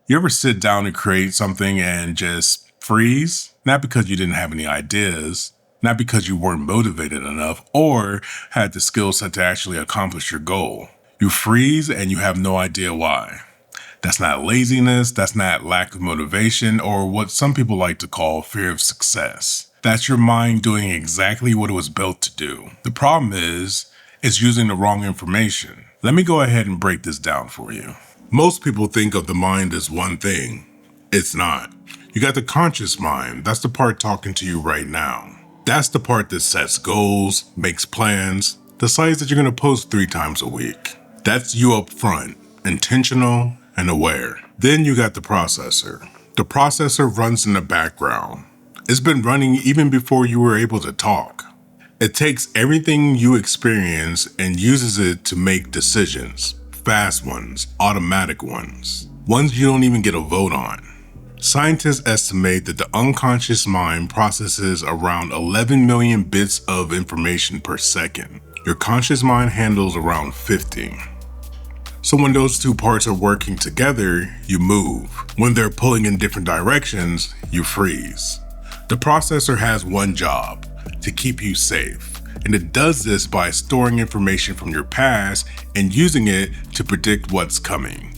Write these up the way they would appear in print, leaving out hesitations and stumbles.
You ever sit down and create something and just freeze? Not because you didn't have any ideas, not because you weren't motivated enough or had the skill set to actually accomplish your goal. You freeze and you have no idea why. That's not laziness, that's not lack of motivation, or what some people like to call fear of success. That's your mind doing exactly what it was built to do. The problem is, it's using the wrong information. Let me go ahead and break this down for you. Most people think of the mind as one thing. It's not. You got the conscious mind. That's the part talking to you right now. That's the part that sets goals, makes plans, decides that you're going to post 3 times a week. That's you up front, intentional and aware. Then you got the processor. The processor runs in the background. It's been running even before you were able to talk. It takes everything you experience and uses it to make decisions. Fast ones, automatic ones you don't even get a vote on. Scientists estimate that the unconscious mind processes around 11 million bits of information per second. Your conscious mind handles around 50. So when those two parts are working together, you move. When they're pulling in different directions, you freeze. The processor has one job: to keep you safe. And it does this by storing information from your past and using it to predict what's coming.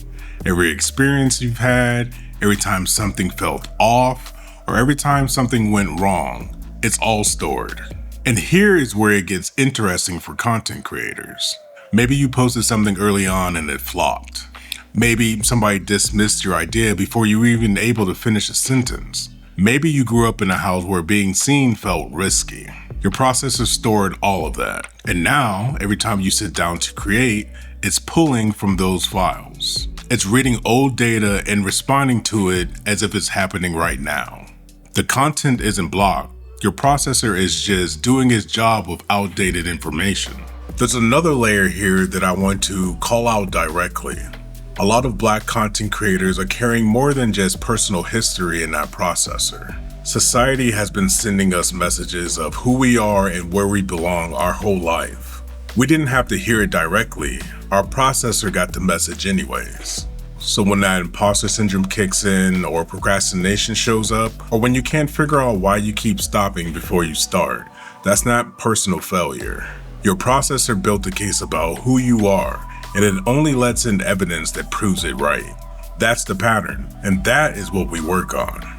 Every experience you've had, every time something felt off, or every time something went wrong, it's all stored. And here is where it gets interesting for content creators. Maybe you posted something early on and it flopped. Maybe somebody dismissed your idea before you were even able to finish a sentence. Maybe you grew up in a house where being seen felt risky. Your processor stored all of that. And now, every time you sit down to create, it's pulling from those files. It's reading old data and responding to it as if it's happening right now. The content isn't blocked. Your processor is just doing its job with outdated information. There's another layer here that I want to call out directly. A lot of Black content creators are carrying more than just personal history in that processor. Society has been sending us messages of who we are and where we belong our whole life. We didn't have to hear it directly. Our processor got the message anyways. So when that imposter syndrome kicks in, or procrastination shows up, or when you can't figure out why you keep stopping before you start, that's not personal failure. Your processor built a case about who you are, and it only lets in evidence that proves it right. That's the pattern, and that is what we work on.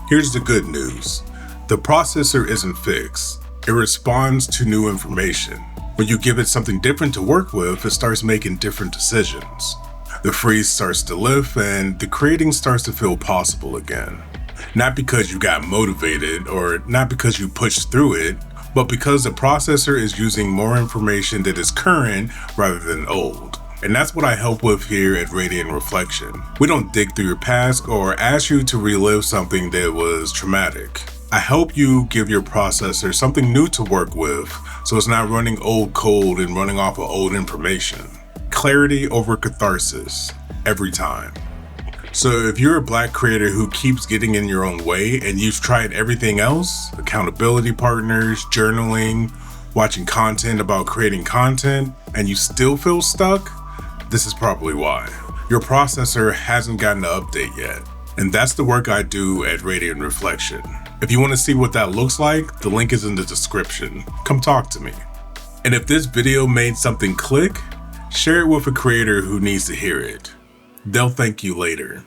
Here's the good news. The processor isn't fixed. It responds to new information. When you give it something different to work with, it starts making different decisions. The freeze starts to lift and the creating starts to feel possible again. Not because you got motivated or not because you pushed through it, but because the processor is using more information that is current rather than old. And that's what I help with here at Radiant Reflection. We don't dig through your past or ask you to relive something that was traumatic. I help you give your processor something new to work with so it's not running old code and running off of old information. Clarity over catharsis, every time. So if you're a Black creator who keeps getting in your own way and you've tried everything else, accountability partners, journaling, watching content about creating content, and you still feel stuck, this is probably why. Your processor hasn't gotten an update yet. And that's the work I do at Radiant Reflection. If you want to see what that looks like, the link is in the description. Come talk to me. And if this video made something click, share it with a creator who needs to hear it. They'll thank you later.